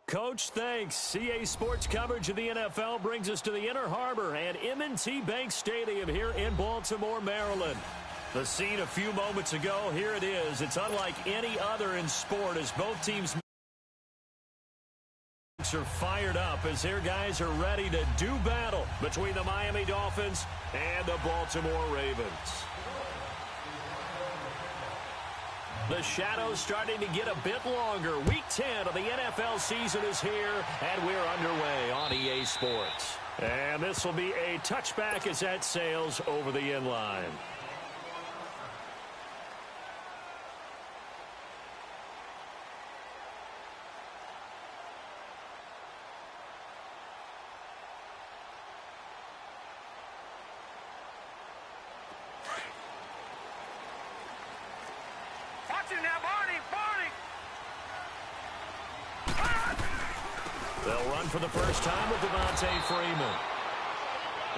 Coach, thanks. CA Sports coverage of the NFL brings us to the Inner Harbor and M&T Bank Stadium here in Baltimore, Maryland. The scene a few moments ago, here it is. It's unlike any other in sport as both teams are fired up as their guys are ready to do battle between the Miami Dolphins and the Baltimore Ravens. The shadows starting to get a bit longer. Week 10 of the NFL season is here, and we're underway on EA Sports. And this will be a touchback as that sails over the end line. They'll run for the first time with Devontae Freeman.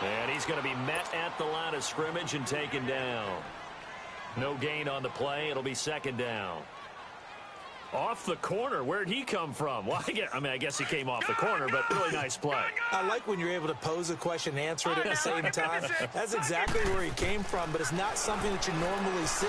And he's going to be met at the line of scrimmage and taken down. No gain on the play. It'll be second down. Off the corner. Where'd he come from? Well, I guess he came off the corner, but really nice play. I like when you're able to pose a question and answer it at the same time. That's exactly where he came from, but it's not something that you normally see.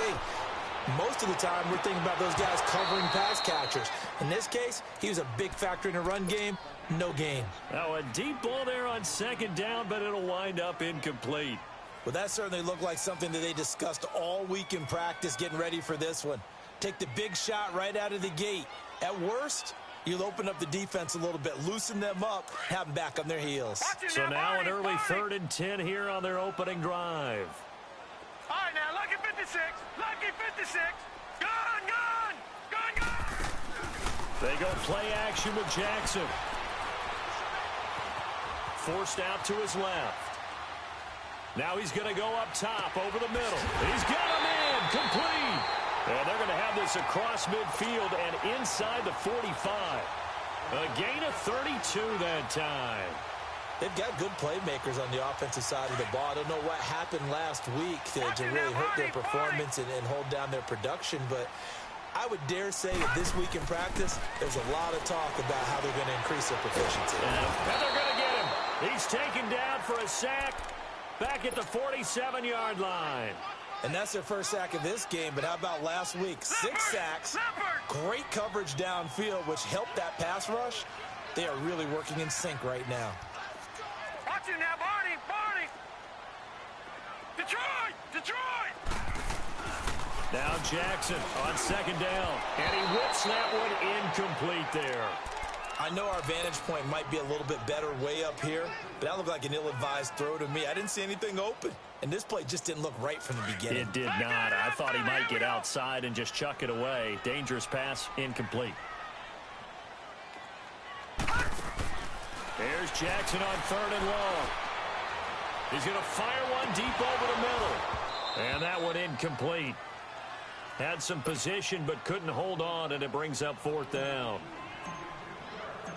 Most of the time, we're thinking about those guys covering pass catchers. In this case, he was a big factor in the run game. No gain. Now, a deep ball there on second down, but it'll wind up incomplete. Well, that certainly looked like something that they discussed all week in practice getting ready for this one. Take the big shot right out of the gate. At worst, you'll open up the defense a little bit, loosen them up, have them back on their heels. So now an early 3rd and 10 here on their opening drive. All right, now, lucky 56. Lucky 56. Gone, gone. Gone, gone. They go play action with Jackson. Forced out to his left. Now he's going to go up top over the middle. He's got him in. Complete. And they're going to have this across midfield and inside the 45. A gain of 32 that time. They've got good playmakers on the offensive side of the ball. I don't know what happened last week to really hurt their performance and hold down their production, but I would dare say that this week in practice, there's a lot of talk about how they're going to increase their proficiency. And they're going to get him. He's taken down for a sack back at the 47-yard line. And that's their first sack of this game, but how about last week? 6 sacks, great coverage downfield, which helped that pass rush. They are really working in sync right now. Watch it now, Barney, Barney. Detroit, Detroit. Now Jackson on second down, and he whips that one incomplete there. I know our vantage point might be a little bit better way up here, but that looked like an ill-advised throw to me. I didn't see anything open, and this play just didn't look right from the beginning. It did not. I thought he might get outside and just chuck it away. Dangerous pass, incomplete. There's Jackson on 3rd and long. He's going to fire one deep over the middle. And that one incomplete. Had some position but couldn't hold on, and it brings up 4th down.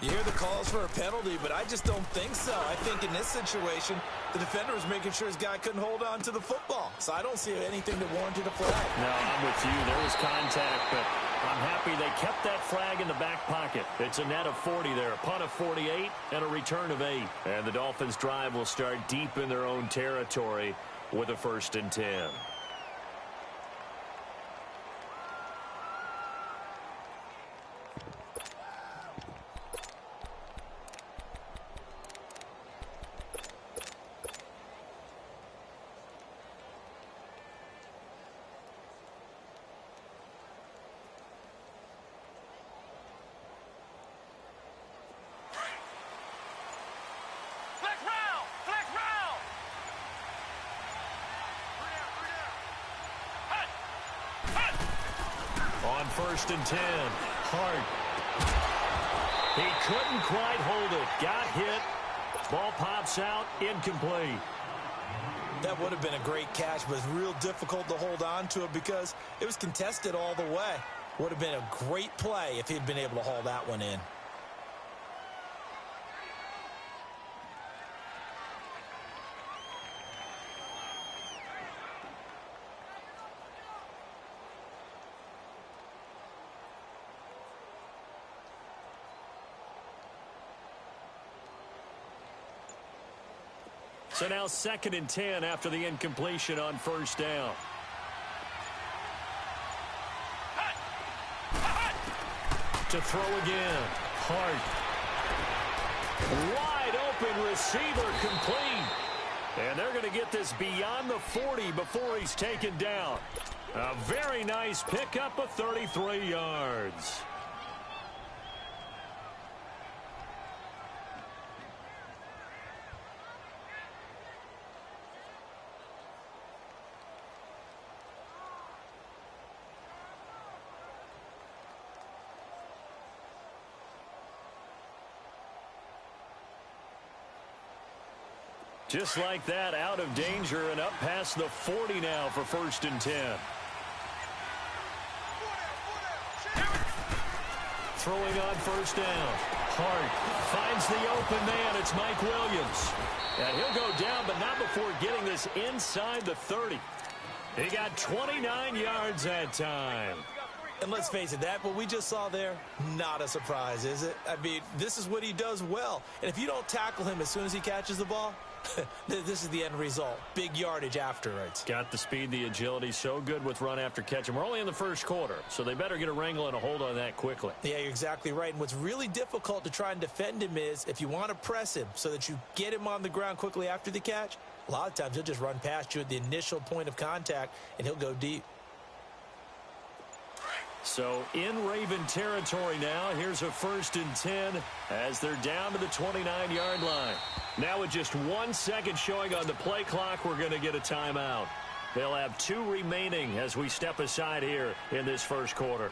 You hear the calls for a penalty, but I just don't think so. I think in this situation, the defender was making sure his guy couldn't hold on to the football. So I don't see anything that warranted a flag. No, I'm with you. There was contact, but I'm happy they kept that flag in the back pocket. It's a net of 40 there, a punt of 48, and a return of 8. And the Dolphins' drive will start deep in their own territory with a 1st and 10. On 1st and 10, Hart. He couldn't quite hold it. Got hit. Ball pops out, incomplete. That would have been a great catch, but it's real difficult to hold on to it because it was contested all the way. Would have been a great play if he'd been able to haul that one in. So now 2nd and 10 after the incompletion on first down. To throw again. Hart. Wide open receiver complete. And they're going to get this beyond the 40 before he's taken down. A very nice pickup of 33 yards. Just like that, out of danger and up past the 40 now for 1st and 10. Throwing on first down. Hart finds the open man. It's Mike Williams. And he'll go down, but not before getting this inside the 30. He got 29 yards that time. And let's face it, that what we just saw there, not a surprise, is it? I mean, this is what he does well. And if you don't tackle him as soon as he catches the ball, this is the end result. Big yardage afterwards. Got the speed, the agility, so good with run after catch. And we're only in the first quarter, so they better get a wrangle and a hold on that quickly. Yeah, you're exactly right. And what's really difficult to try and defend him is if you want to press him so that you get him on the ground quickly after the catch, a lot of times he'll just run past you at the initial point of contact, and he'll go deep. So in Raven territory now, here's a 1st and 10 as they're down to the 29-yard line. Now with just 1 second showing on the play clock, we're going to get a timeout. They'll have 2 remaining as we step aside here in this first quarter.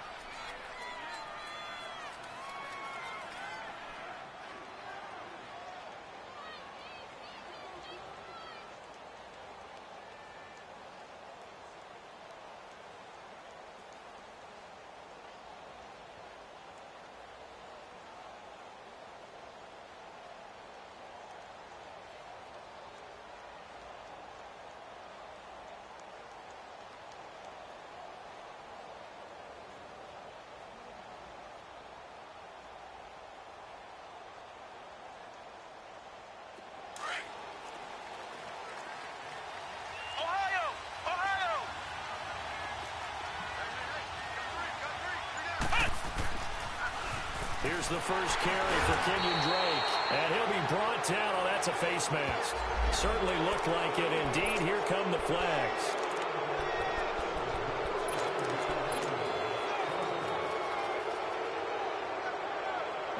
Here's the first carry for Kenyon Drake. And he'll be brought down. Oh, that's a face mask. Certainly looked like it. Indeed, here come the flags.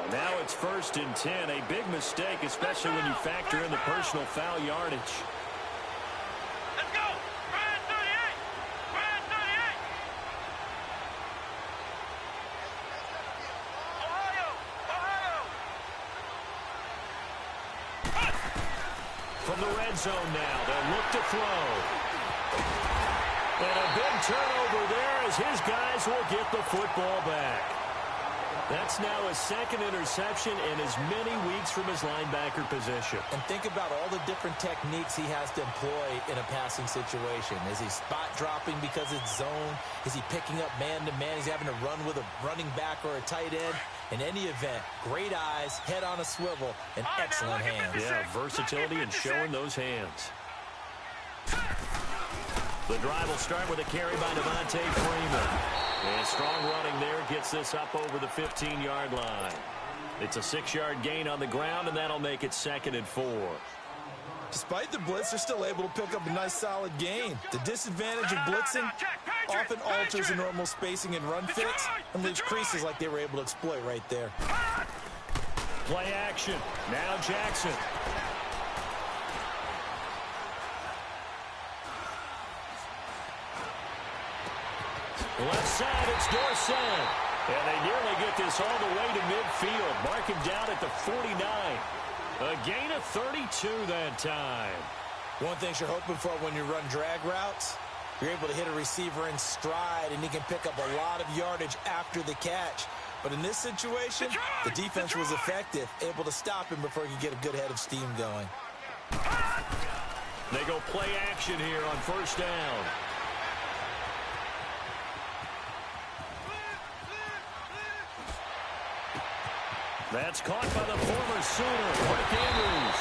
And now it's 1st and 10. A big mistake, especially when you factor in the personal foul yardage. From the red zone now, they'll look to throw. And a big turnover there as his guys will get the football back. That's now his 2nd interception in as many weeks from his linebacker position. And think about all the different techniques he has to employ in a passing situation. Is he spot dropping because it's zone? Is he picking up man-to-man? He's having to run with a running back or a tight end. In any event, great eyes, head on a swivel, and excellent hands. Yeah, versatility and showing those hands. The drive will start with a carry by Devontae Freeman. And strong running there gets this up over the 15-yard line. It's a 6-yard gain on the ground, and that'll make it 2nd and 4. Despite the blitz, they're still able to pick up a nice solid gain. The disadvantage of blitzing often alters the normal spacing and run fits and leaves creases like they were able to exploit right there. Play action. Now Jackson. Left side, it's Dorsett. And they nearly get this all the way to midfield. Mark him down at the 49. A gain of 32 that time. One thing you're hoping for when you run drag routes, you're able to hit a receiver in stride, and he can pick up a lot of yardage after the catch. But in this situation, the defense was effective, able to stop him before he could get a good head of steam going. They go play action here on first down. That's caught by the former Sooner, Mark Andrews.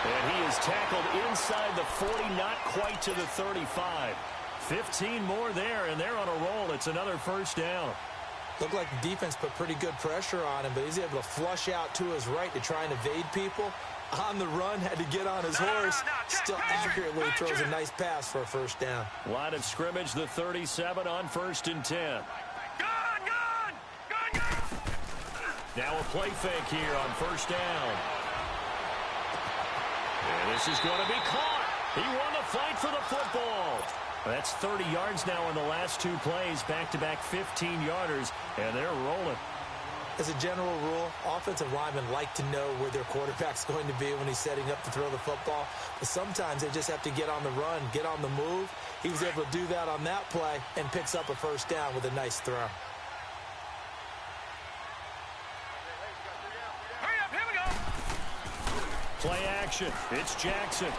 And he is tackled inside the 40, not quite to the 35. 15 more there, and they're on a roll. It's another first down. Looked like the defense put pretty good pressure on him, but he's able to flush out to his right to try and evade people. On the run, had to get on his horse. Still accurately throws a nice pass for a first down. Line of scrimmage, the 37 on 1st and 10. Now a play fake here on first down. And this is going to be caught. He won the fight for the football. That's 30 yards now in the last 2 plays. Back-to-back 15-yarders, and they're rolling. As a general rule, offensive linemen like to know where their quarterback's going to be when he's setting up to throw the football. But sometimes they just have to get on the run, get on the move. He was able to do that on that play and picks up a first down with a nice throw. Hurry up, here we go. Play action. It's Jackson.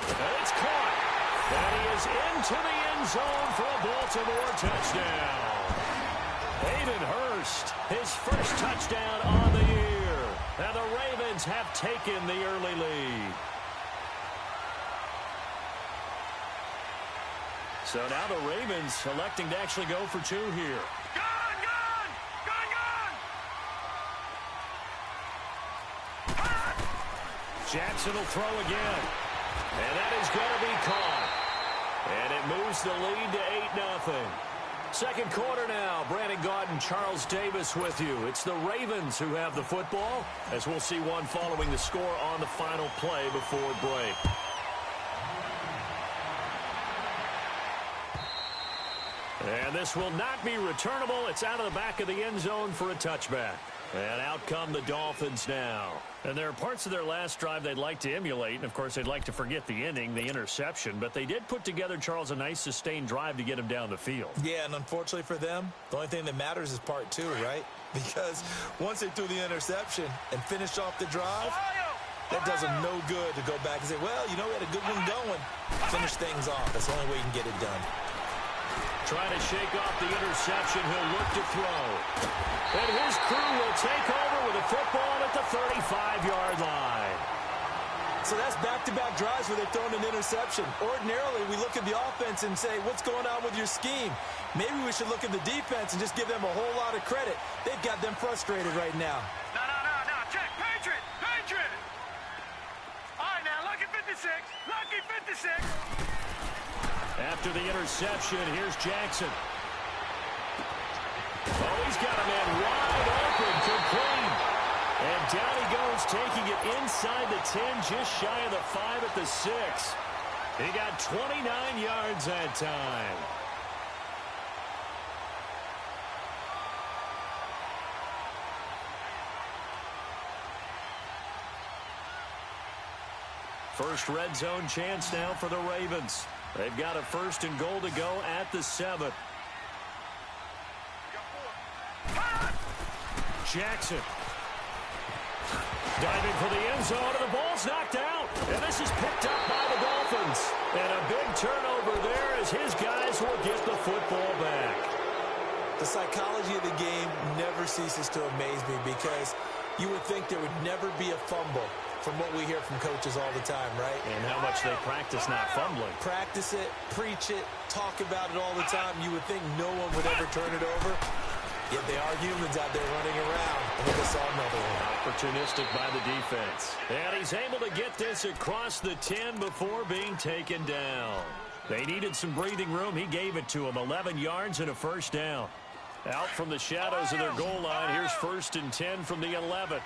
And it's caught. And he is into the end zone for a Baltimore touchdown. Hayden Hurst, his first touchdown on the year. And the Ravens have taken the early lead. So now the Ravens electing to actually go for 2 here. Jackson will throw again. And that is going to be caught. And it moves the lead to 8-0. Second quarter now. Brandon Gaudin and Charles Davis with you. It's the Ravens who have the football, as we'll see one following the score on the final play before break. And this will not be returnable. It's out of the back of the end zone for a touchback. And out come the Dolphins now. And there are parts of their last drive they'd like to emulate. And, of course, they'd like to forget the inning, the interception. But they did put together, Charles, a nice sustained drive to get him down the field. Yeah, and unfortunately for them, the only thing that matters is part 2, right? Because once they threw the interception and finished off the drive, that does them no good to go back and say, well, you know, we had a good one going. Finish things off. That's the only way you can get it done. Trying to shake off the interception. He'll look to throw. And his crew will take over with a football at the 35-yard line. So that's back-to-back drives where they've thrown an interception. Ordinarily, we look at the offense and say, what's going on with your scheme? Maybe we should look at the defense and just give them a whole lot of credit. They've got them frustrated right now. No. Check. Patriot. All right, now, lucky 56. Lucky 56. After the interception, here's Jackson. Oh, he's got a man wide open, complete. And down he goes, taking it inside the 10, just shy of the 5 at the 6. He got 29 yards that time. First red zone chance now for the Ravens. They've got a 1st and goal to go at the 7. Jackson. Diving for the end zone, and the ball's knocked out. And this is picked up by the Dolphins. And a big turnover there as his guys will get the football back. The psychology of the game never ceases to amaze me because you would think there would never be a fumble from what we hear from coaches all the time, right? And how much they practice not fumbling. Practice it, preach it, talk about it all the time. You would think no one would ever turn it over. Yet they are humans out there running around. And we just saw another one. Opportunistic by the defense. And he's able to get this across the 10 before being taken down. They needed some breathing room. He gave it to them. 11 yards and a first down. Out from the shadows of their goal line. Here's 1st and 10 from the 11.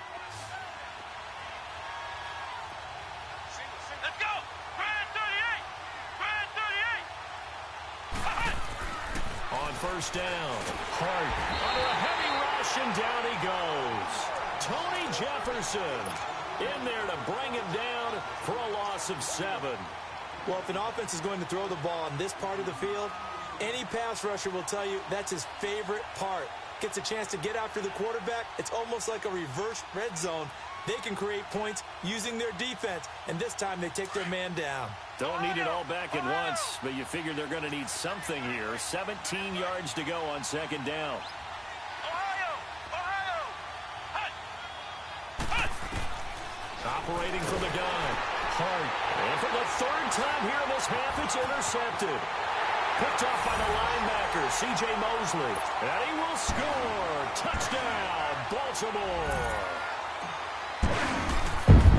Let's go. Brand 38. On first down. Hart under a heavy rush, and down he goes. Tony Jefferson in there to bring him down for a loss of 7. Well, if an offense is going to throw the ball on this part of the field, any pass rusher will tell you that's his favorite part. Gets a chance to get after the quarterback. It's almost like a reverse red zone. They can create points using their defense, and this time they take their man down. Don't need it all back at once, but you figure they're going to need something here. 17 yards to go on 2nd down. Operating from the gun. Hart. And for the third time here in this half, it's intercepted. Picked off by the linebacker, C.J. Mosley. And he will score. Touchdown, Baltimore.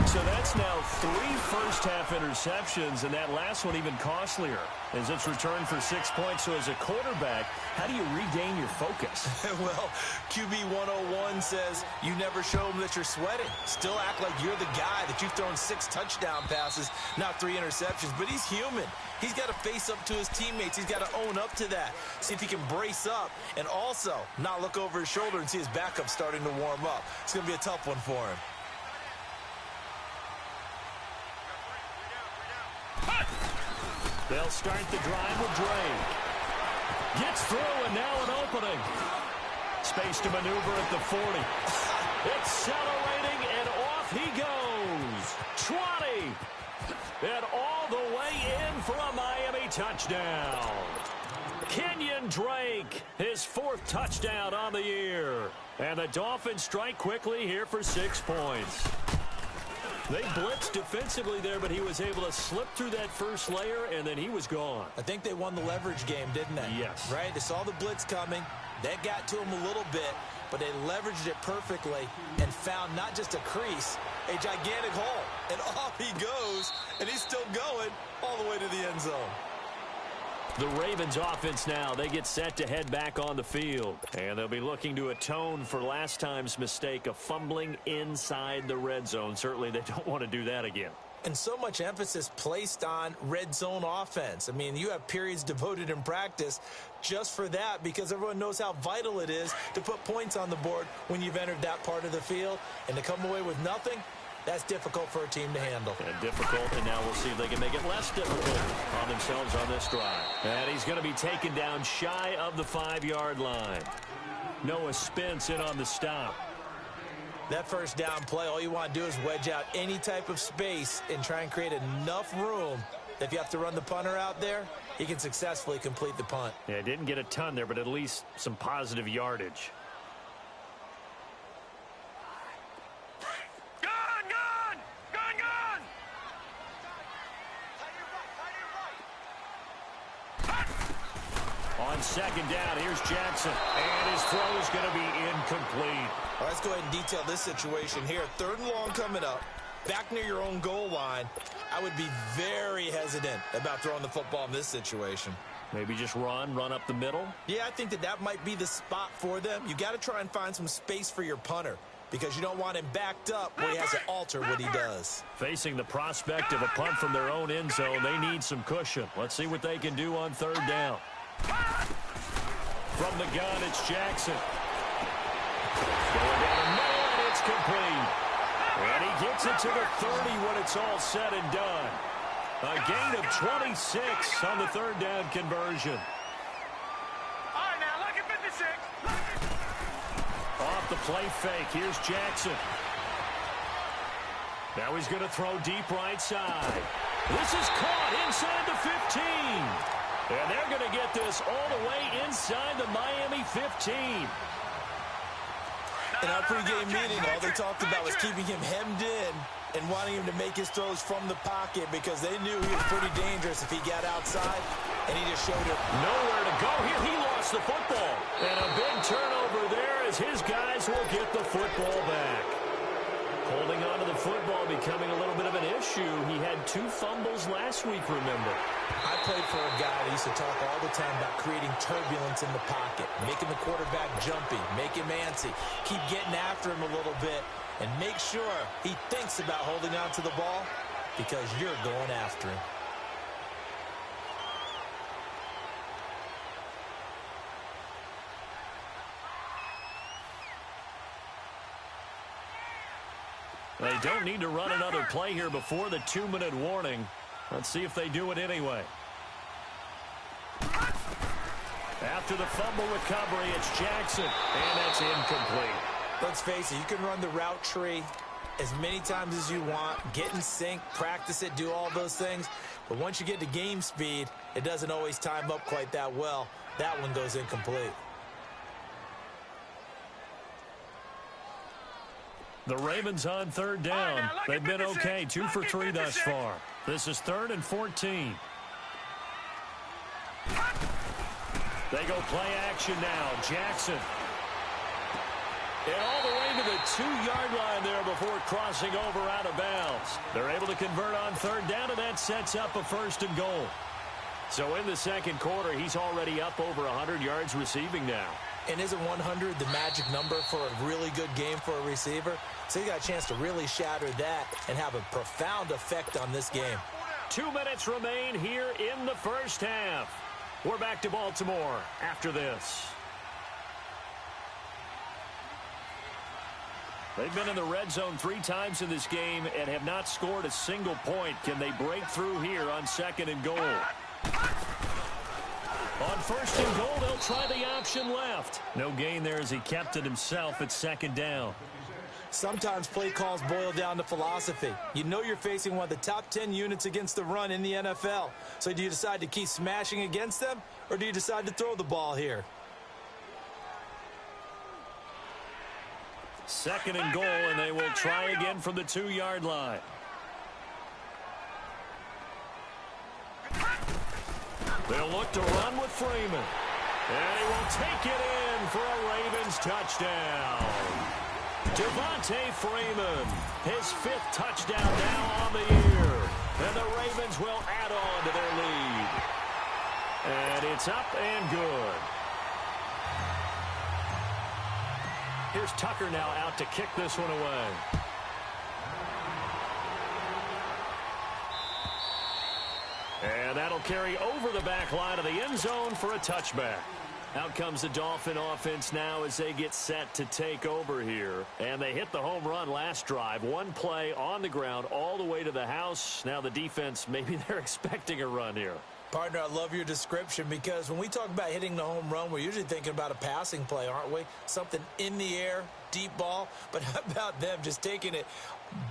So that's now 3 first-half interceptions, and that last one even costlier as it's returned for 6 points. So as a quarterback, how do you regain your focus? Well, QB 101 says you never show them that you're sweating. Still act like you're the guy that you've thrown 6 touchdown passes, not 3 interceptions. But he's human. He's got to face up to his teammates. He's got to own up to that. See if he can brace up and also not look over his shoulder and see his backup starting to warm up. It's going to be a tough one for him. They'll start the drive with Drake. Gets through, and now an opening. Space to maneuver at the 40. Accelerating, and off he goes. 20. And all the way in for a Miami touchdown. Kenyon Drake, his 4th touchdown on the year. And the Dolphins strike quickly here for 6 points. They blitzed defensively there, but he was able to slip through that first layer, and then he was gone. I think they won the leverage game, didn't they? Yes. Right? They saw the blitz coming. That got to him a little bit, but they leveraged it perfectly and found not just a crease, a gigantic hole. And off he goes, and he's still going all the way to the end zone. The Ravens offense now, they get set to head back on the field. And they'll be looking to atone for last time's mistake of fumbling inside the red zone. Certainly they don't want to do that again. And so much emphasis placed on red zone offense. I mean, you have periods devoted in practice just for that because everyone knows how vital it is to put points on the board when you've entered that part of the field. And to come away with nothing, that's difficult for a team to handle. And difficult, and now we'll see if they can make it less difficult on themselves on this drive. And he's going to be taken down shy of the 5-yard line. Noah Spence in on the stop. That first down play, all you want to do is wedge out any type of space and try and create enough room that if you have to run the punter out there, he can successfully complete the punt. Yeah, didn't get a ton there, but at least some positive yardage. On second down, here's Jackson, and his throw is going to be incomplete. All right, let's go ahead and detail this situation here. 3rd and long coming up, back near your own goal line. I would be very hesitant about throwing the football in this situation. Maybe just run up the middle? Yeah, I think that might be the spot for them. You got to try and find some space for your punter because you don't want him backed up where he has to alter what he does. Facing the prospect of a punt from their own end zone, they need some cushion. Let's see what they can do on 3rd down. From the gun, it's Jackson. Going down the middle, and it's complete. And he gets it to the 30 when it's all said and done. A gain of 26 on the 3rd down conversion. All right, now, look at 56. Off the play fake, here's Jackson. Now he's going to throw deep right side. This is caught inside the 15. And they're going to get this all the way inside the Miami 15. In our pregame meeting, all they talked about was keeping him hemmed in and wanting him to make his throws from the pocket because they knew he was pretty dangerous if he got outside, and he just showed it. Nowhere to go here. He lost the football. And a big turnover there as his guys will get the football back. Holding on to the football becoming a little bit of an issue. He had 2 fumbles last week, remember. I played for a guy that used to talk all the time about creating turbulence in the pocket, making the quarterback jumpy, make him antsy, keep getting after him a little bit, and make sure he thinks about holding on to the ball because you're going after him. They don't need to run another play here before the 2-minute warning. Let's see if they do it anyway. After the fumble recovery, it's Jackson, and that's incomplete. Let's face it, you can run the route tree as many times as you want, get in sync, practice it, do all those things. But once you get to game speed, it doesn't always time up quite that well. That one goes incomplete. The Ravens on third down. They've been okay, 2 for 3 thus far. This is 3rd and 14. They go play action now. Jackson. And all the way to the 2-yard line there before crossing over out of bounds. They're able to convert on third down, and that sets up a 1st and goal. So in the second quarter, he's already up over 100 yards receiving now. And isn't 100 the magic number for a really good game for a receiver? So he got a chance to really shatter that and have a profound effect on this game. 2 minutes remain here in the first half. We're back to Baltimore after this. They've been in the red zone 3 times in this game and have not scored a single point. Can they break through here on 2nd and goal? On 1st and goal, they'll try the option left. No gain there as he kept it himself at 2nd down. Sometimes play calls boil down to philosophy. You know you're facing one of the top 10 units against the run in the NFL. So do you decide to keep smashing against them, or do you decide to throw the ball here? 2nd and goal, and they will try again from the 2-yard line. They'll look to run with Freeman. And he will take it in for a Ravens touchdown. Devontae Freeman, his 5th touchdown now on the year. And the Ravens will add on to their lead. And it's up and good. Here's Tucker now out to kick this one away. And that'll carry over the back line of the end zone for a touchback. Out comes the Dolphin offense now as they get set to take over here. And they hit the home run last drive. 1 play on the ground all the way to the house. Now the defense, maybe they're expecting a run here. Partner, I love your description because when we talk about hitting the home run, we're usually thinking about a passing play, aren't we? Something in the air, deep ball. But how about them just taking it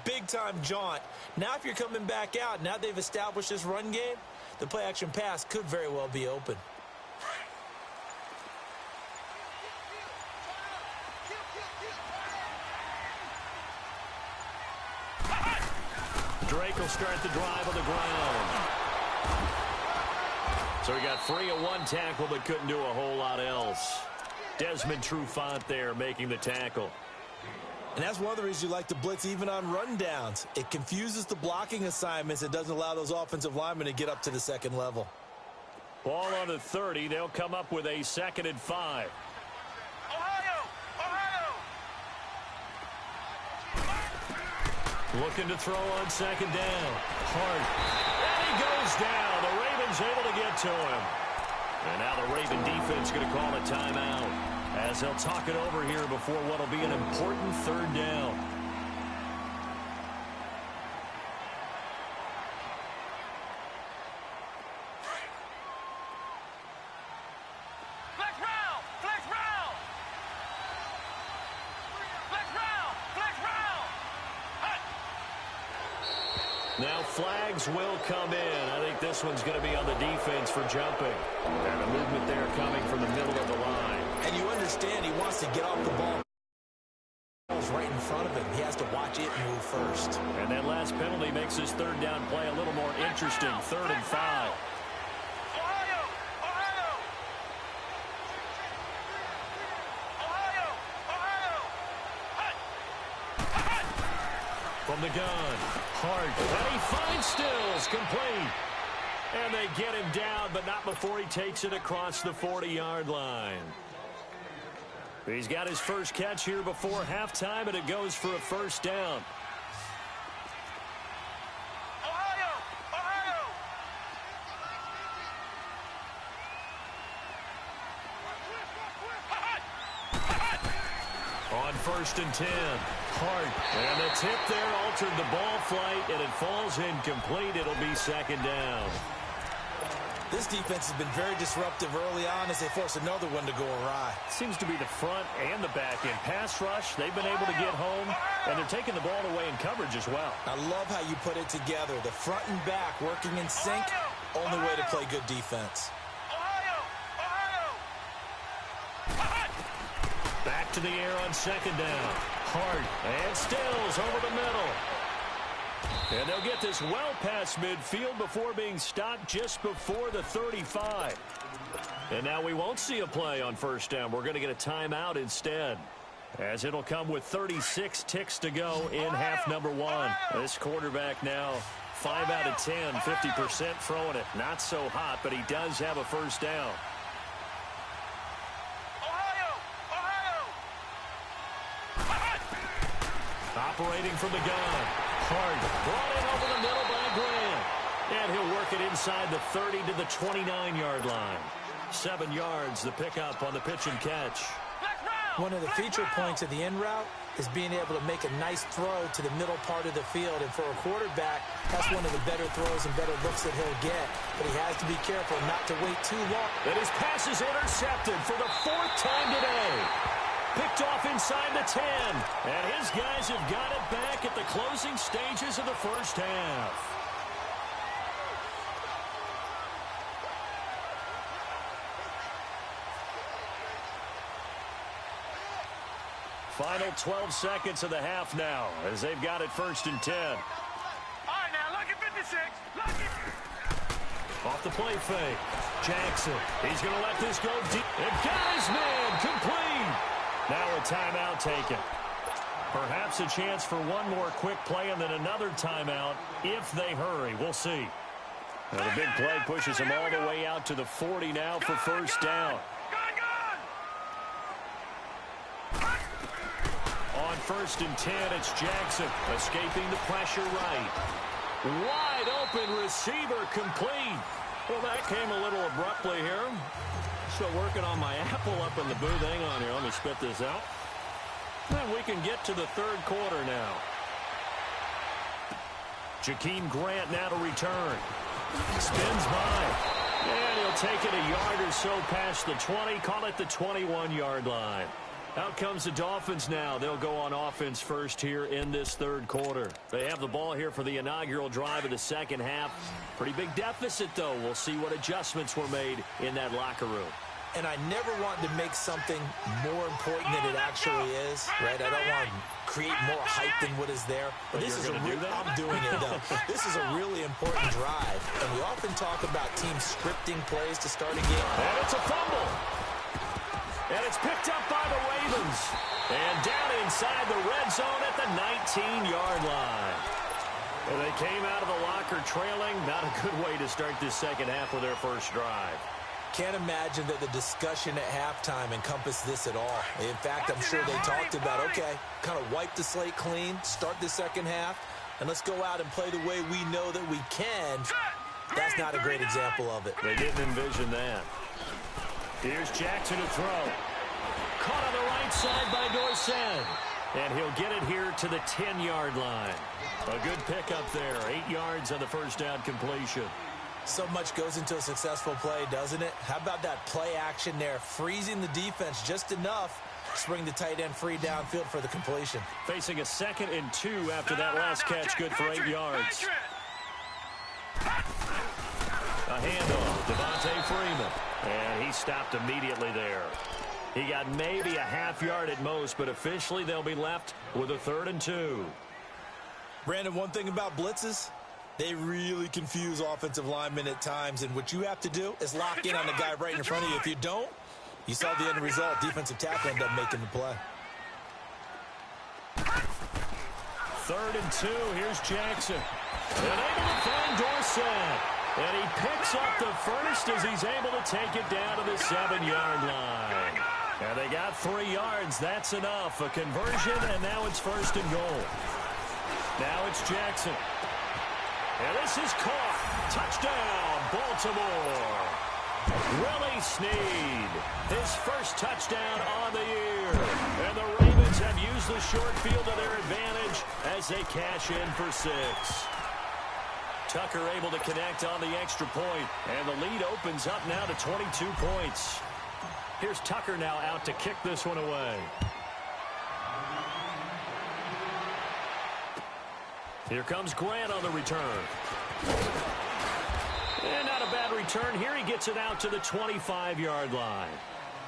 big-time jaunt? Now if you're coming back out, now they've established this run game, the play-action pass could very well be open. Drake will start the drive on the ground. So he got free of 1 tackle but couldn't do a whole lot else. Desmond Trufant there making the tackle. And that's one of the reasons you like to blitz even on rundowns. It confuses the blocking assignments. It doesn't allow those offensive linemen to get up to the 2nd level. Ball on the 30. They'll come up with a 2nd and 5. Looking to throw on 2nd down. Hart. And he goes down. The Ravens able to get to him. And now the Raven defense going to call a timeout as they'll talk it over here before what will be an important 3rd down. Now flags will come in. I think this one's going to be on the defense for jumping. And the movement there coming from the middle of the line. And you understand he wants to get off the ball right in front of him. He has to watch it move first. And that last penalty makes his 3rd down play a little more interesting. 3rd and 5. From the gun, Hart, and he finds Stills, complete. And they get him down, but not before he takes it across the 40-yard line. He's got his first catch here before halftime, and it goes for a 1st down. On 1st and 10, Hart. And the tip there altered the ball flight, and it falls incomplete. It'll be 2nd down. This defense has been very disruptive early on as they force another one to go awry. Seems to be the front and the back end. Pass rush, they've been able to get home, and they're taking the ball away in coverage as well. I love how you put it together. The front and back working in sync, only way to play good defense. Back to the air on 2nd down. Hart and Stills over the middle. And they'll get this well past midfield before being stopped just before the 35. And now we won't see a play on first down. We're going to get a timeout instead, as it'll come with 36 ticks to go in half number one. This quarterback now 5 out of 10, 50% throwing it. Not so hot, but he does have a first down. Operating from the gun. Hart brought in over the middle by Grant. And he'll work it inside the 30 to the 29-yard line. 7 yards, the pickup on the pitch and catch. One of the feature points of the in route is being able to make a nice throw to the middle part of the field. And for a quarterback, that's one of the better throws and better looks that he'll get. But he has to be careful not to wait too long. And his pass is intercepted for the 4th time today. Picked off inside the 10. And his guys have got it back at the closing stages of the first half. Final 12 seconds of the half now, as they've got it 1st and 10. All right, now, look at 56. Look at... Off the play fake. Jackson, he's going to let this go deep. And got his man complete. Now a timeout taken. Perhaps a chance for one more quick play and then another timeout if they hurry. We'll see. Now the big play pushes him all the way out to the 40 now for first down. On 1st and 10, it's Jackson escaping the pressure right. Wide open receiver complete. Well, that came a little abruptly here. Still working on my apple up in the booth. Hang on here. Let me spit this out. And we can get to the 3rd quarter now. Jakeem Grant now to return. Spins by. And he'll take it a yard or so past the 20. Call it the 21-yard line. Out comes the Dolphins now. They'll go on offense first here in this 3rd quarter. They have the ball here for the inaugural drive of the second half. Pretty big deficit, though. We'll see what adjustments were made in that locker room. And I never want to make something more important than it actually is, right? I don't want to create more hype than what is there. But this is I'm doing it, though. This is a really important drive. And we often talk about teams scripting plays to start a game. And it's a fumble. And it's picked up by the Ravens. And down inside the red zone at the 19-yard line. And they came out of the locker trailing. Not a good way to start this second half with their first drive. Can't imagine that the discussion at halftime encompassed this at all. In fact, I'm sure they talked about, okay, kind of wipe the slate clean, start the second half, and let's go out and play the way we know that we can. That's not a great example of it. They didn't envision that. Here's Jackson to throw. Caught on the right side by Dorsett. And he'll get it here to the 10-yard line. A good pickup there. 8 yards on the first down completion. So much goes into a successful play, doesn't it? How about that play action there? Freezing the defense just enough to bring the tight end free downfield for the completion. Facing a 2nd and 2 after that last catch. Good for 8 yards. A handoff. Devontae Freeman. And he stopped immediately there. He got maybe a half yard at most, but officially they'll be left with a 3rd and 2. Brandon, one thing about blitzes, they really confuse offensive linemen at times, and what you have to do is lock in on the guy right in front of you. If you don't, you saw the end result. Defensive tackle ended up making the play. 3rd and 2. Here's Jackson. And able to find Dorsett. And he picks up the first as he's able to take it down to the 7-yard line. And they got 3 yards. That's enough. A conversion, and now it's 1st and goal. Now it's Jackson. And this is caught. Touchdown, Baltimore. Willie Snead, his first touchdown on the year. And the Ravens have used the short field to their advantage as they cash in for 6. Tucker able to connect on the extra point. And the lead opens up now to 22 points. Here's Tucker now out to kick this one away. Here comes Grant on the return. And not a bad return here. He gets it out to the 25-yard line.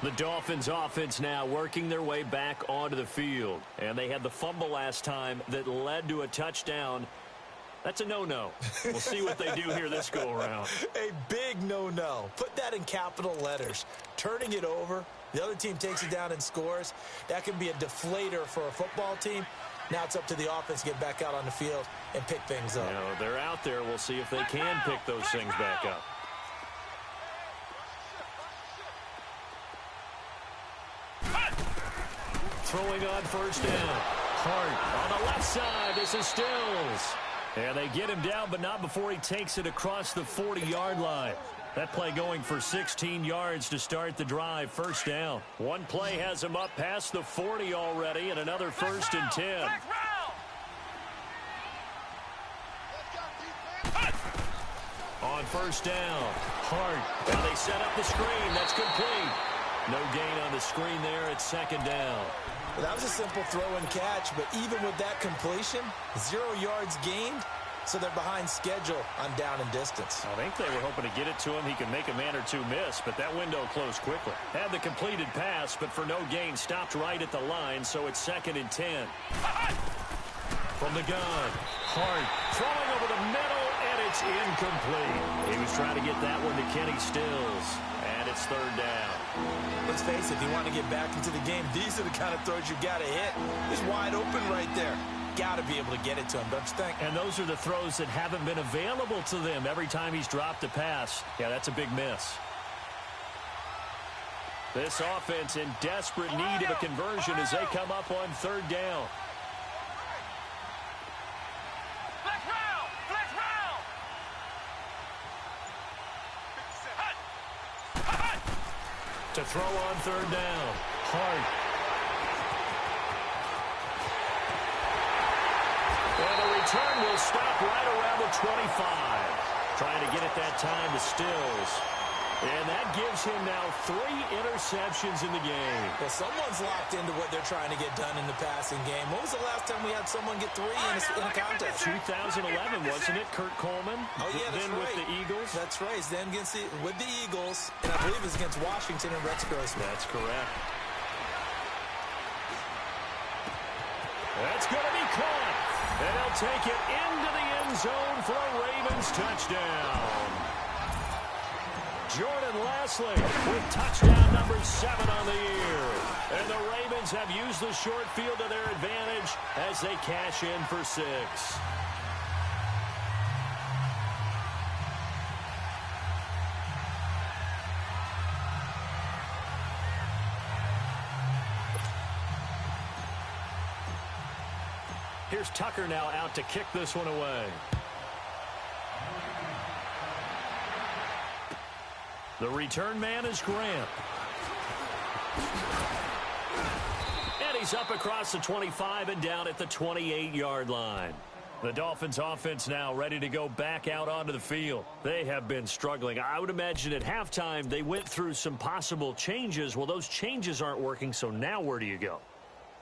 The Dolphins offense now working their way back onto the field. And they had the fumble last time that led to a touchdown. That's a no-no. We'll see what they do here this go-around. A big no-no. Put that in capital letters. Turning it over, the other team takes it down and scores. That can be a deflator for a football team. Now it's up to the offense to get back out on the field and pick things up. Now, they're out there. We'll see if they can pick those things back up. Throwing on first down. Hart on the left side. This is Stills. And they get him down, but not before he takes it across the 40-yard line. That play going for 16 yards to start the drive. First down. One play has him up past the 40 already, and another first and 10. On first down, Hart. Now they set up the screen. That's complete. No gain on the screen there at second down. Well, that was a simple throw and catch, but even with that completion, 0 yards gained, so they're behind schedule on down and distance. I think they were hoping to get it to him. He could make a man or two miss, but that window closed quickly. Had the completed pass, but for no gain, stopped right at the line, so it's second and 10. From the gun, Hart throwing over the middle, and it's incomplete. He was trying to get that one to Kenny Stills, and it's third down. Let's face it, if you want to get back into the game, these are the kind of throws you got to hit. He's wide open right there. Got to be able to get it to him, don't you think? And those are the throws that haven't been available to them every time he's dropped a pass. Yeah, that's a big miss. This offense in desperate need of a conversion as they come up on third down. To throw on third down, Hart. And the return will stop right around the 25. Trying to get it that time to Stills. And that gives him now 3 interceptions in the game. Well, someone's locked into what they're trying to get done in the passing game. When was the last time we had someone get 3 in a contest? 2011, wasn't it? Kurt Coleman. Oh, yeah, that's then right. with the Eagles. That's right. Then with the Eagles, and I believe it's against Washington and Rex Grossman. That's correct. That's going to be caught. And they'll take it into the end zone for a Ravens touchdown. Jordan Lasley with touchdown number 7 on the year. And the Ravens have used the short field to their advantage as they cash in for 6. Here's Tucker now out to kick this one away. The return man is Grant. And he's up across the 25 and down at the 28-yard line. The Dolphins offense now ready to go back out onto the field. They have been struggling. I would imagine at halftime they went through some possible changes. Well, those changes aren't working, so now where do you go?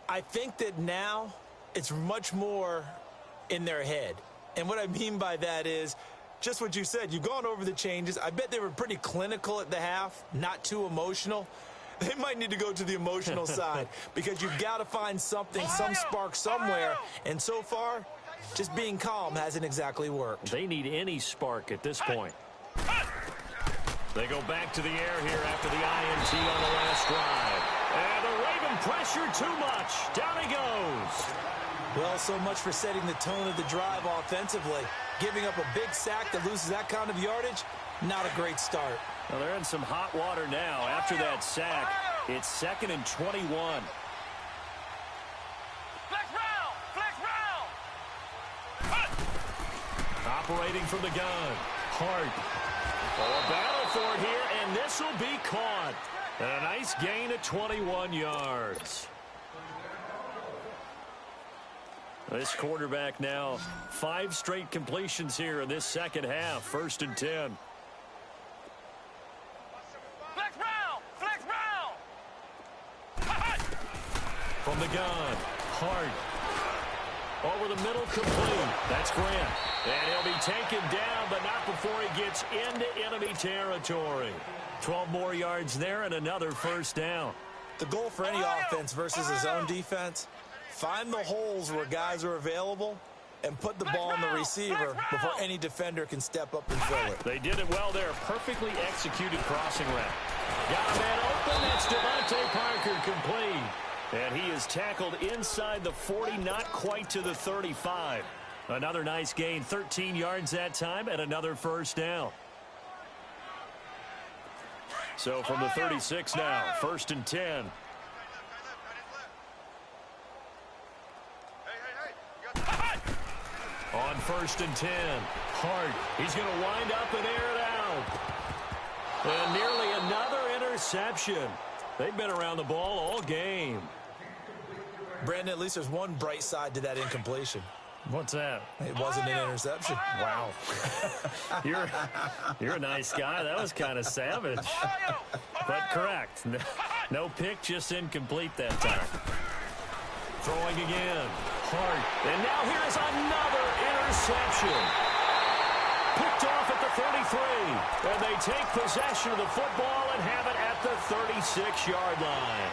I think that now it's much more in their head. And what I mean by that is just what you said. You've gone over the changes. I bet they were pretty clinical at the half, not too emotional. They might need to go to the emotional side because you've got to find something, some spark somewhere. And so far, just being calm hasn't exactly worked. They need any spark at this point. They go back to the air here after the INT on the last drive. And the Raven pressure too much. Down he goes. Well, so much for setting the tone of the drive offensively. Giving up a big sack that loses that kind of yardage, not a great start. Well, they're in some hot water now after that sack. It's 2nd and 21. Flex round! Flex round! Operating from the gun. Hart. Oh, a battle for it here, and this will be caught. And a nice gain of 21 yards. This quarterback now 5 straight completions here in this second half. 1st and 10. Flex round! Flex round! From the gun, Hart. Over the middle, complete. That's Grant. And he'll be taken down, but not before he gets into enemy territory. 12 more yards there and another first down. The goal for any offense versus his own defense, find the holes where guys are available and put the ball in the receiver before any defender can step up and fill it. They did it well there. Perfectly executed crossing route. Got a man open. That's Devontae Parker, complete. And he is tackled inside the 40, not quite to the 35. Another nice gain, 13 yards that time, and another first down. So from the 36 now, 1st and 10. On 1st and 10, Hart. He's going to wind up and air it out. And nearly another interception. They've been around the ball all game. Brandon, at least there's one bright side to that incompletion. What's that? It wasn't an interception. Wow. You're a nice guy. That was kind of savage. But correct. No pick, just incomplete that time. Throwing again. Hart. And now here's another interception. Picked off at the 33. And they take possession of the football and have it at the 36-yard line.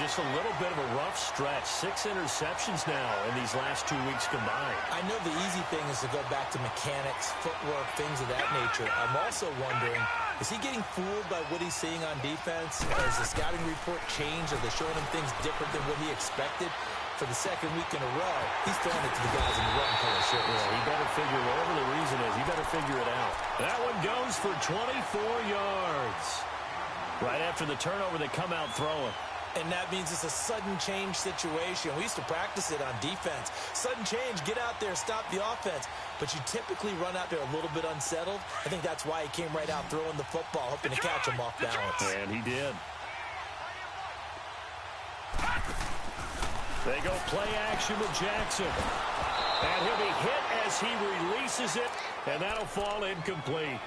Just a little bit of a rough stretch. 6 interceptions now in these last 2 weeks combined. I know the easy thing is to go back to mechanics, footwork, things of that nature. I'm also wondering, is he getting fooled by what he's seeing on defense? Has the scouting report changed? Are they showing him things different than what he expected? For the second week in a row, he's throwing it to the guys in the red and color shirts. Yeah, he better figure, whatever the reason is, he better figure it out. That one goes for 24 yards. Right after the turnover, they come out throwing. And that means it's a sudden change situation. We used to practice it on defense. Sudden change, get out there, stop the offense. But you typically run out there a little bit unsettled. I think that's why he came right out throwing the football, hoping to catch him off balance. And he did. They go play action with Jackson. And he'll be hit as he releases it, and that'll fall incomplete.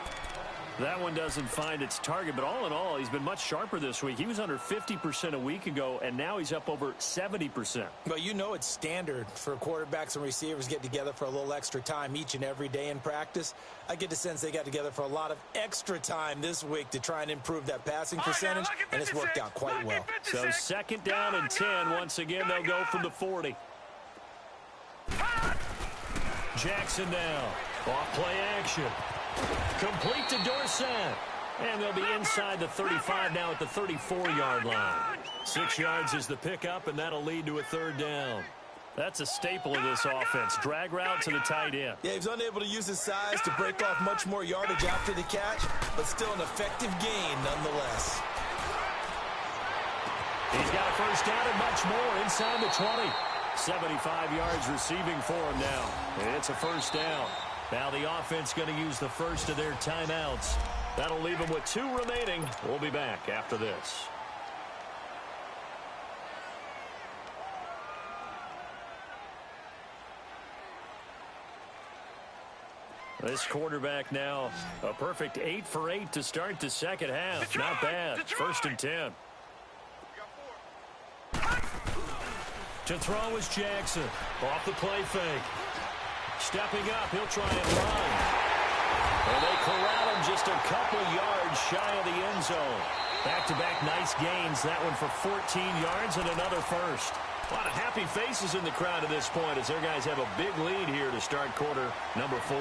That one doesn't find its target, but all in all, he's been much sharper this week. He was under 50% a week ago, and now he's up over 70%. Well, you know it's standard for quarterbacks and receivers get together for a little extra time each and every day in practice. I get the sense they got together for a lot of extra time this week to try and improve that passing percentage, and it's worked out quite well. So 2nd down and 10. Once again, they'll go from the 40. Jackson now. Off play action. Complete to Dorsett. And they'll be inside the 35 now at the 34-yard line. 6 yards is the pickup, and that'll lead to a 3rd down. That's a staple of this offense. Drag route to the tight end. Yeah, he's unable to use his size to break off much more yardage after the catch, but still an effective gain nonetheless. He's got a first down and much more inside the 20. 75 yards receiving for him now. And it's a first down. Now the offense going to use the first of their timeouts. That'll leave them with 2 remaining. We'll be back after this. This quarterback now, a perfect 8 for 8 to start the second half. Not bad. 1st and 10. To throw is Jackson. Off the play fake. Stepping up, he'll try and run. And they corral him just a couple yards shy of the end zone. Back-to-back nice gains. That one for 14 yards and another first. A lot of happy faces in the crowd at this point as their guys have a big lead here to start quarter number 4.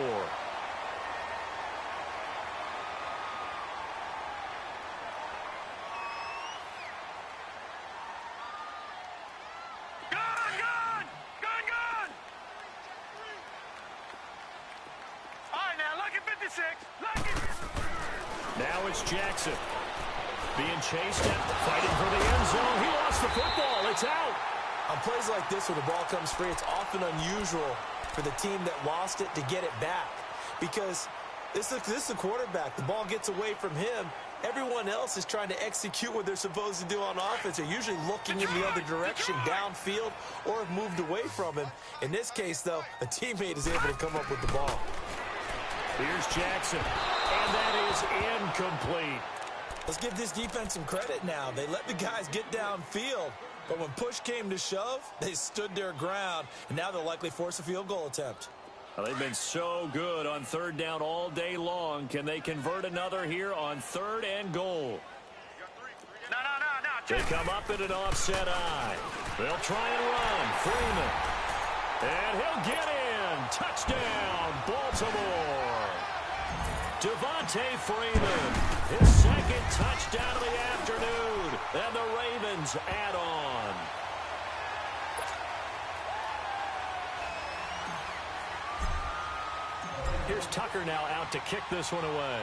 Now it's Jackson. Being chased at, fighting for the end zone. He lost the football. It's out. On plays like this where the ball comes free, it's often unusual for the team that lost it to get it back. Because this is the quarterback. The ball gets away from him. Everyone else is trying to execute what they're supposed to do on offense. They're usually looking in the other direction, downfield, or have moved away from him. In this case, though, a teammate is able to come up with the ball. Here's Jackson, and that is incomplete. Let's give this defense some credit now. They let the guys get downfield, But when push came to shove, they stood their ground, and now they'll likely force a field goal attempt. Well, they've been so good on third down all day long. Can they convert another here on 3rd and goal? No. They come up in an offset eye. They'll try and run. Freeman. And he'll get in. Touchdown, Baltimore. Devontae Freeman, his 2nd touchdown of the afternoon. And the Ravens add on. Here's Tucker now out to kick this one away.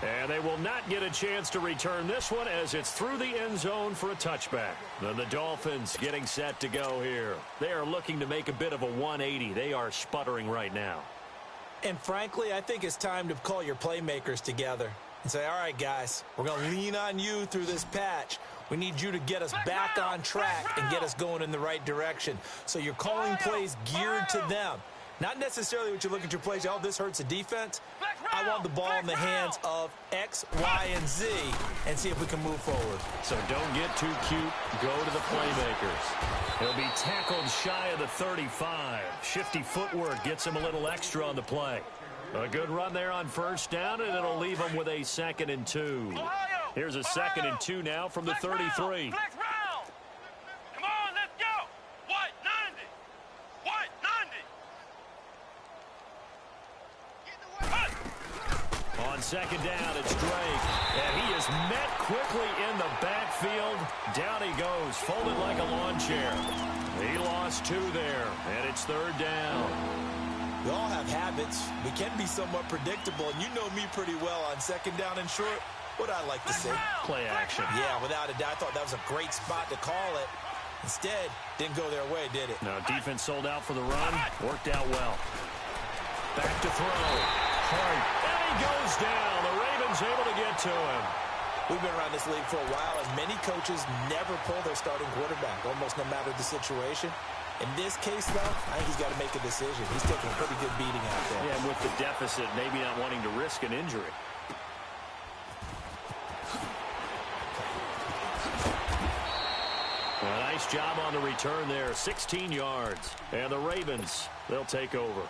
And they will not get a chance to return this one as it's through the end zone for a touchback. Then the Dolphins getting set to go here. They are looking to make a bit of a 180. They are sputtering right now. And frankly, I think it's time to call your playmakers together and say, all right, guys, we're going to lean on you through this patch. We need you to get us back on track and get us going in the right direction. So you're calling plays geared to them. Not necessarily what you look at your plays, oh, this hurts the defense. I want the ball in the hands of X, Y, and Z and see if we can move forward. So don't get too cute. Go to the playmakers. He'll be tackled shy of the 35. Shifty footwork gets him a little extra on the play. A good run there on 1st down, and it'll leave him with a 2nd and 2. Here's a 2nd and 2 now from the 33. Come on, let's go. What? 90. What? 90. On 2nd down, it's Drake. And he is met quickly in the backfield. Down he goes, folded like a lawn chair. He lost 2 there, and it's 3rd down. We all have habits. We can be somewhat predictable, and you know me pretty well on 2nd down and short. What I like to say? Play action. Yeah, without a doubt. I thought that was a great spot to call it. Instead, didn't go their way, did it? No, defense sold out for the run. Worked out well. Back to throw. Hard. And he goes down. The Ravens able to get to him. We've been around this league for a while, and many coaches never pull their starting quarterback, almost no matter the situation. In this case, though, I think he's got to make a decision. He's taking a pretty good beating out there. Yeah, and with the deficit, maybe not wanting to risk an injury. A nice job on the return there, 16 yards. And the Ravens, they'll take over.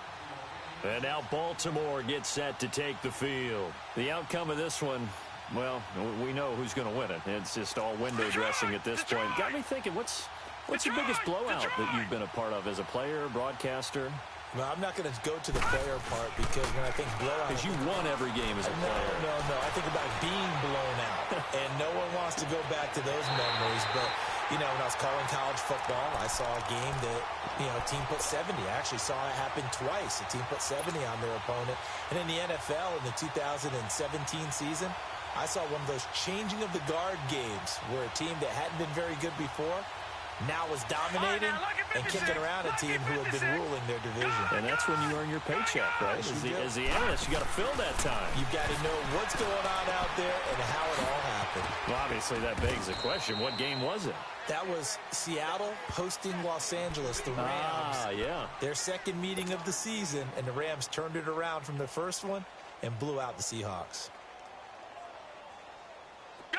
And now Baltimore gets set to take the field. The outcome of this one, well, we know who's going to win it. It's just all window dressing at this point. Got me thinking, what's your biggest blowout that you've been a part of as a player, broadcaster? Well, I'm not going to go to the player part because when I think blowout... Because you won every game as a player. No. I think about being blown out. And no one wants to go back to those memories. But, you know, when I was calling college football, I saw a game that, you know, a team put 70. I actually saw it happen twice. A team put 70 on their opponent. And in the NFL in the 2017 season, I saw one of those changing of the guard games where a team that hadn't been very good before now was dominating and kicking around a team who had been ruling their division. And that's when you earn your paycheck, right? As the analyst, you got to fill that time. You've got to know what's going on out there and how it all happened. Well, obviously, that begs the question, what game was it? That was Seattle hosting Los Angeles, the Rams. Yeah. Their 2nd meeting of the season, and the Rams turned it around from the first one and blew out the Seahawks.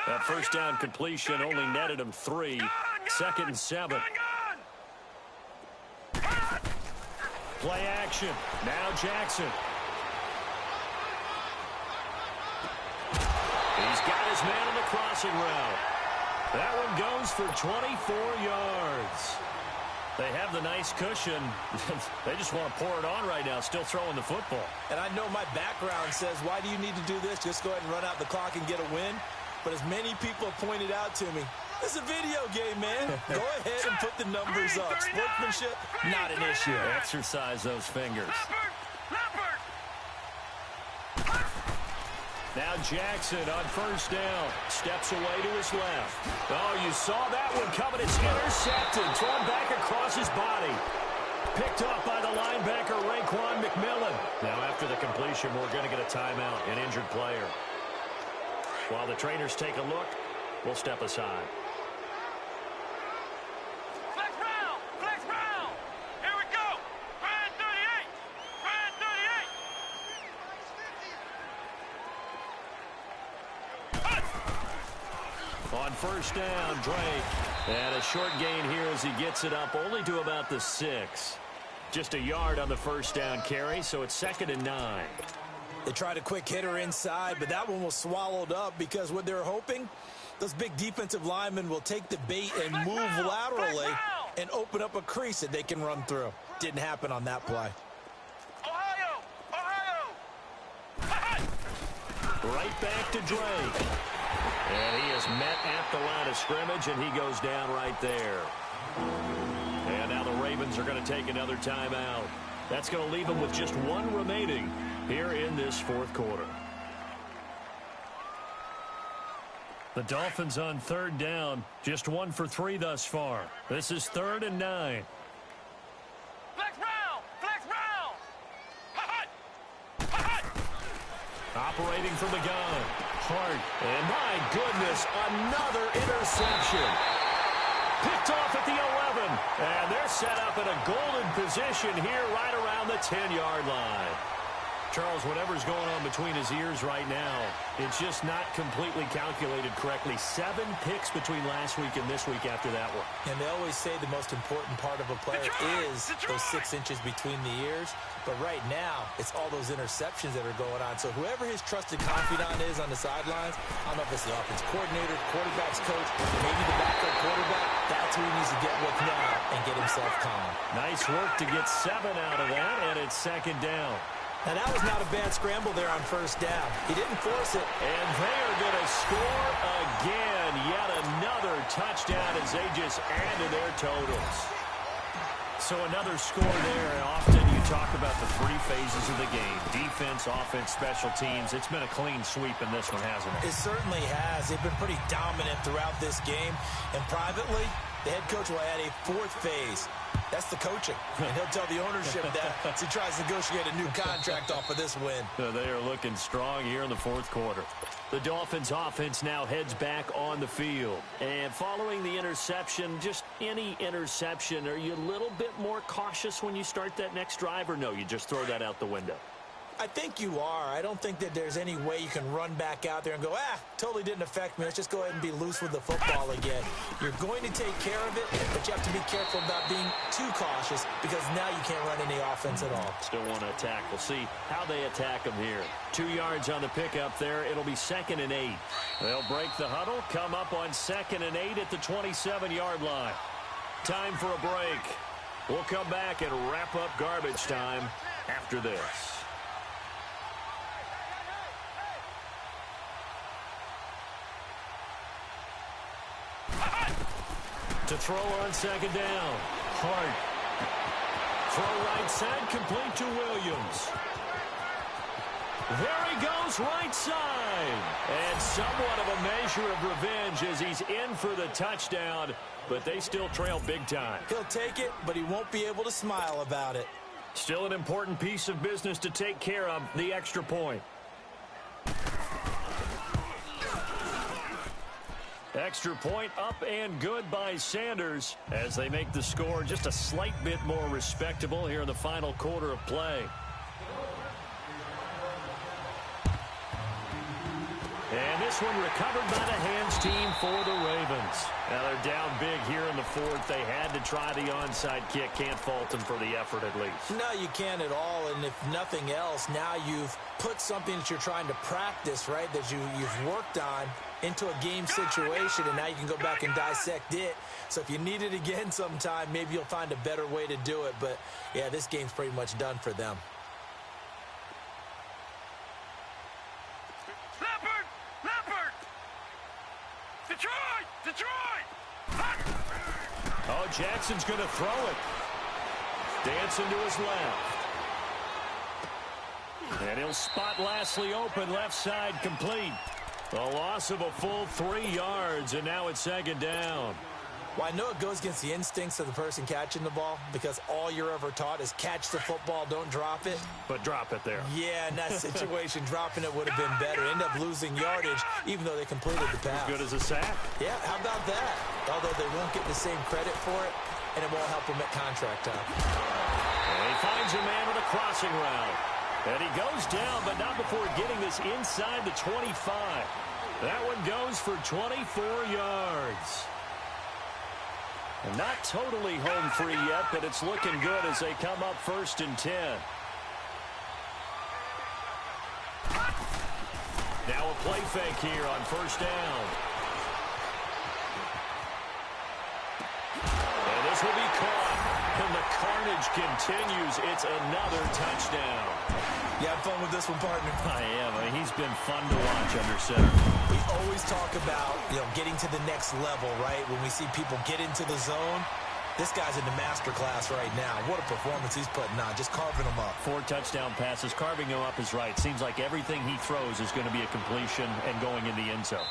That 1st down completion only netted him 3. 2nd and 7. Play action. Now Jackson. He's got his man on the crossing route. That one goes for 24 yards. They have the nice cushion. They just want to pour it on right now, still throwing the football. And I know my background says, why do you need to do this? Just go ahead and run out the clock and get a win. But as many people have pointed out to me, it's a video game, man. Go ahead and put the numbers up. Sportsmanship, not an issue. Exercise those fingers. Now Jackson on 1st down. Steps away to his left. Oh, you saw that one coming. It's intercepted. Thrown back across his body. Picked up by the linebacker, Raekwon McMillan. Now after the completion, we're going to get a timeout, an injured player. While the trainers take a look, we'll step aside. Flex round! Flex round! Here we go! Brand 38! Brand 38! On first down, Drake. And a short gain here as he gets it up only to about the 6. Just a yard on the first down carry, so it's 2nd and 9. They tried a quick hitter inside, but that one was swallowed up because what they're hoping, those big defensive linemen will take the bait and move laterally and open up a crease that they can run through. Didn't happen on that play. Ohio! Right back to Drake. And he is met at the line of scrimmage, and he goes down right there. And now the Ravens are going to take another timeout. That's going to leave them with just one remaining here in this fourth quarter. The Dolphins on third down, just 1 for 3 thus far. This is 3rd and 9. Flex round! Flex round! Operating from the gun. Hart. And my goodness, another interception. Picked off at the 11. And they're set up in a golden position here right around the 10-yard line. Charles, whatever's going on between his ears right now, it's just not completely calculated correctly. 7 picks between last week and this week after that one. And they always say the most important part of a player is those 6 inches between the ears. But right now, it's all those interceptions that are going on. So whoever his trusted confidant is on the sidelines, I don't know if it's the offense coordinator, quarterback's coach, maybe the backup quarterback, that's who he needs to get with now and get himself calm. Nice work to get 7 out of that, and it's 2nd down. Now, that was not a bad scramble there on first down. He didn't force it. And they are going to score again. Yet another touchdown as they just add to their totals. So another score there. And often you talk about the 3 phases of the game. Defense, offense, special teams. It's been a clean sweep in this one, hasn't it? It certainly has. They've been pretty dominant throughout this game. And privately, the head coach will add a 4th phase. That's the coaching. And he'll tell the ownership that as he tries to negotiate a new contract off of this win. They are looking strong here in the fourth quarter. The Dolphins offense now heads back on the field. And following the interception, just any interception, are you a little bit more cautious when you start that next drive, or no, you just throw that out the window? I think you are. I don't think that there's any way you can run back out there and go, totally didn't affect me. Let's just go ahead and be loose with the football again. You're going to take care of it, but you have to be careful about being too cautious because now you can't run any offense at all. Still want to attack. We'll see how they attack them here. 2 yards on the pickup there. It'll be 2nd and 8. They'll break the huddle, come up on 2nd and 8 at the 27-yard line. Time for a break. We'll come back and wrap up garbage time after this. To throw on 2nd down. Hart. Throw right side, complete to Williams. There he goes, right side. And somewhat of a measure of revenge as he's in for the touchdown, but they still trail big time. He'll take it, but he won't be able to smile about it. Still an important piece of business to take care of, the extra point. Extra point up and good by Sanders as they make the score just a slight bit more respectable here in the final quarter of play. And this one recovered by the hands team for the Ravens. Now they're down big here in the fourth. They had to try the onside kick. Can't fault them for the effort at least. No, you can't at all. And if nothing else, now you've put something that you're trying to practice, right, that you've worked on into a game situation, and now you can go back and dissect it. So if you need it again sometime, maybe you'll find a better way to do it. But, yeah, this game's pretty much done for them. Oh, Jackson's going to throw it. Dancing to his left. And he'll spot Lashley open, left side complete. A loss of a full 3 yards, and now it's 2nd down. Well, I know it goes against the instincts of the person catching the ball because all you're ever taught is catch the football, don't drop it. But drop it there. Yeah, in that situation, dropping it would have been better. End up losing yardage, even though they completed the pass. As good as a sack. Yeah, how about that? Although they won't get the same credit for it, and it won't help them at contract time. And he finds a man with a crossing route. And he goes down, but not before getting this inside the 25. That one goes for 24 yards. And not totally home free yet, but it's looking good as they come up 1st and 10. Now a play fake here on 1st down. And this will be caught. And the carnage continues. It's another touchdown. You have fun with this one, partner? I am. I mean, he's been fun to watch under center. We always talk about, getting to the next level, right? When we see people get into the zone, this guy's in the master class right now. What a performance he's putting on, just carving them up. 4 touchdown passes. Carving him up is right. Seems like everything he throws is going to be a completion and going in the end zone.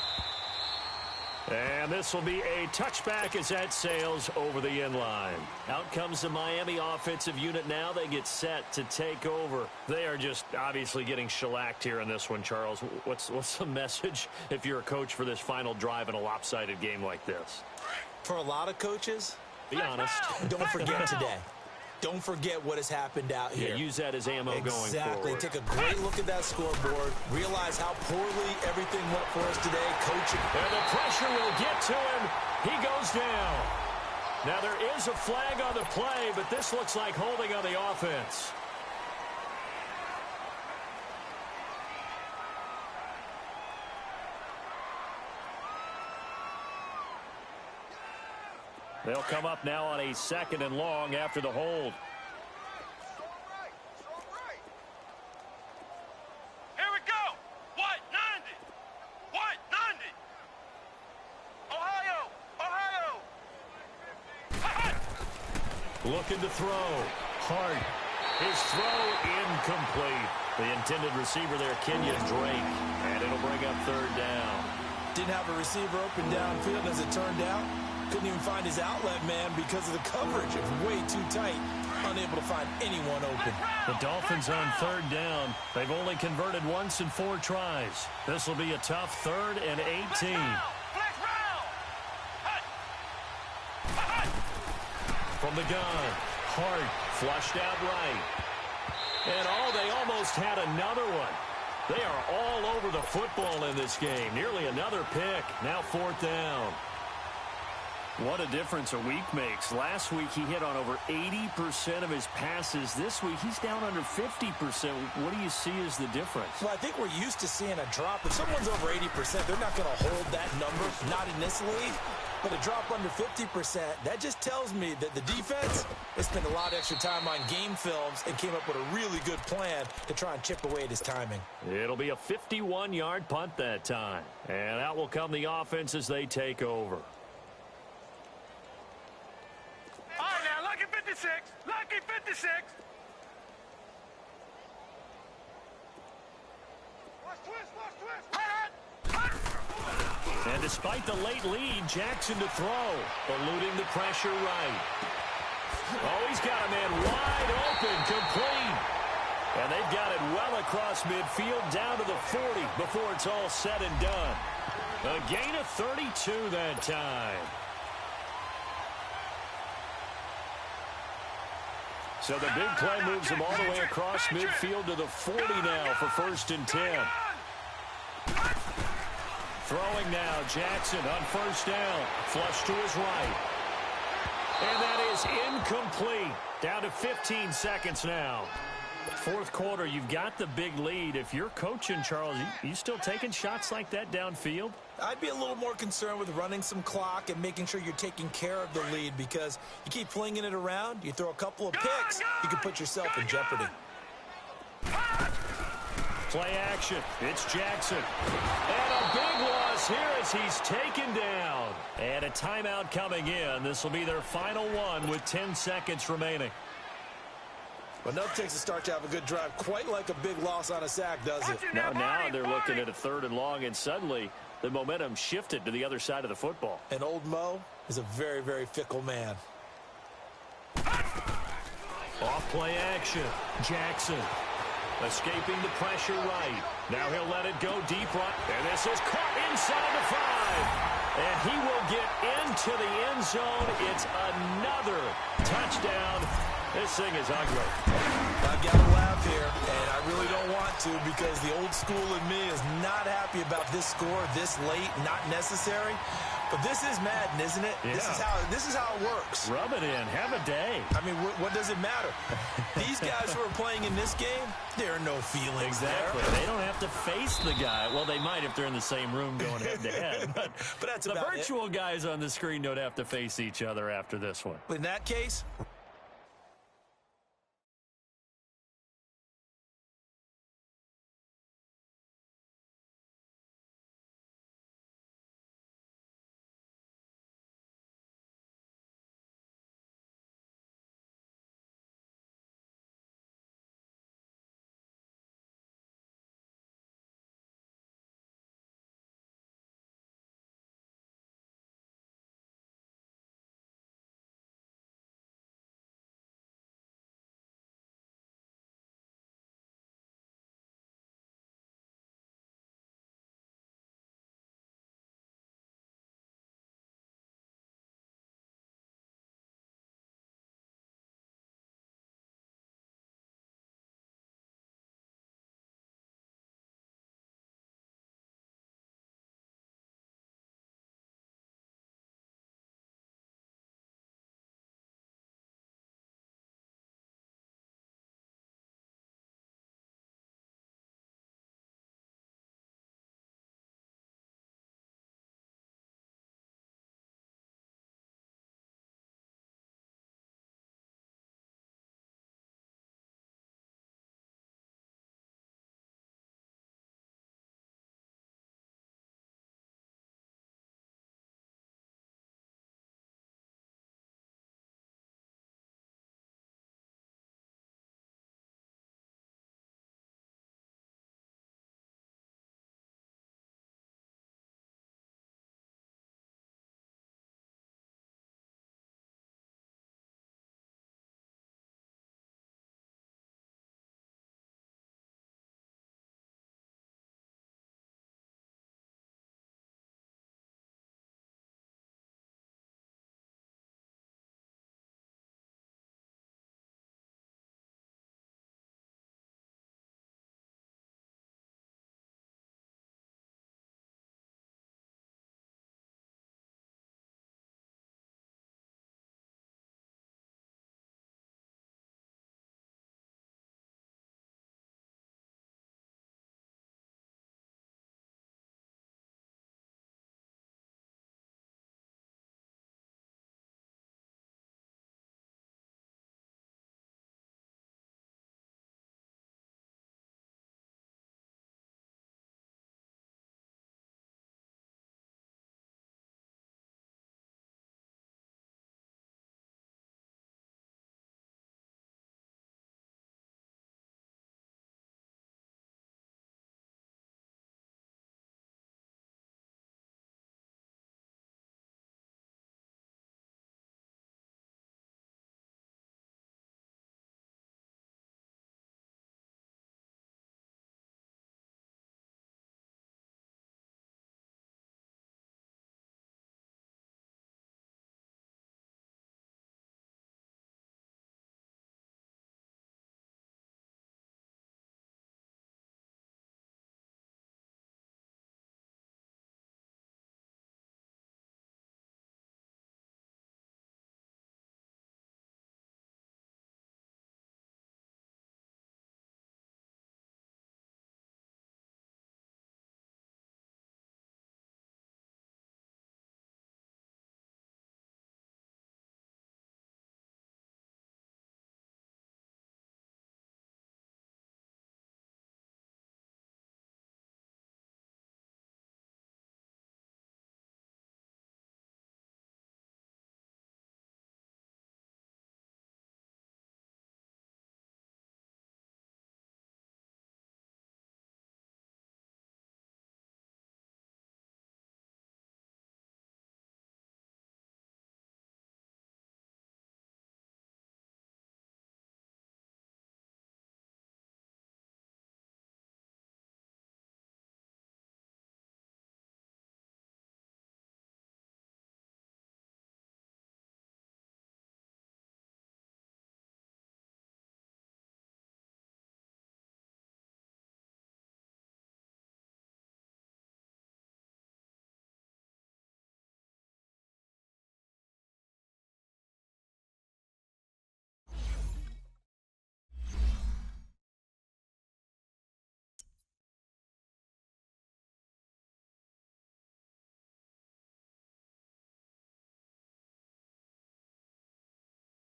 And this will be a touchback as that sails over the end line. Out comes the Miami offensive unit now. They get set to take over. They are just obviously getting shellacked here in this one, Charles. What's the message if you're a coach for this final drive in a lopsided game like this? For a lot of coaches, be honest. Don't forget today. Don't forget what has happened out here. Yeah, use that as ammo going forward. Exactly. Take a great look at that scoreboard. Realize how poorly everything went for us today, coaching. And the pressure will get to him. He goes down. Now there is a flag on the play, but this looks like holding on the offense. They'll come up now on a 2nd and long after the hold. Here we go. White 90. White 90. Ohio. Looking to throw. Hart. His throw incomplete. The intended receiver there, Kenyon Drake. And it'll bring up 3rd down. Didn't have a receiver open downfield as it turned out. Couldn't even find his outlet man because of the coverage. It was way too tight. Unable to find anyone open. The Dolphins on 3rd down. They've only converted once in 4 tries. This will be a tough 3rd and 18. From the gun, Hart flushed out right. And they almost had another one. They are all over the football in this game. Nearly another pick. Now 4th down. What a difference a week makes. Last week he hit on over 80% of his passes. This week he's down under 50%. What do you see as the difference? Well, I think we're used to seeing a drop. If someone's over 80%, they're not going to hold that number, not in this league. But a drop under 50%, that just tells me that the defense has spent a lot of extra time on game films and came up with a really good plan to try and chip away at his timing. It'll be a 51-yard punt that time. And out will come the offense as they take over. All right, now, lucky 56. Lucky 56. Watch twist. And despite the late lead, Jackson to throw. Eluding the pressure right. Oh, he's got a man wide open, complete. And they've got it well across midfield down to the 40 before it's all said and done. A gain of 32 that time. So the big play moves him all the way across midfield to the 40 now for 1st and 10. Throwing now, Jackson on 1st down. Flush to his right. And that is incomplete. Down to 15 seconds now. 4th quarter, you've got the big lead. If you're coaching, Charles, you still taking shots like that downfield? I'd be a little more concerned with running some clock and making sure you're taking care of the lead, because you keep flinging it around, you throw a couple of picks, you can put yourself in jeopardy. Play action. It's Jackson. And a big loss here as he's taken down. And a timeout coming in. This will be their final one with 10 seconds remaining. But nothing takes a start to have a good drive, quite like a big loss on a sack, does it? Now they're looking at a 3rd and long, and suddenly the momentum shifted to the other side of the football. And old Mo is a very, very fickle man. Off play action. Jackson escaping the pressure right. Now he'll let it go deep right. And this is caught inside the 5. And he will get into the end zone. It's another touchdown. This thing is ugly. I've got to laugh here, and I really don't want to, because the old school in me is not happy happy about this score this late, not necessary. But this is Madden, isn't it? Yeah. This is how it works. Rub it in. Have a day. I mean, what does it matter? These guys who are playing in this game, there are no feelings Exactly. there. They don't have to face the guy. Well, they might if they're in the same room going head-to-head. But that's the about virtual guys on the screen don't have to face each other after this one. But in that case,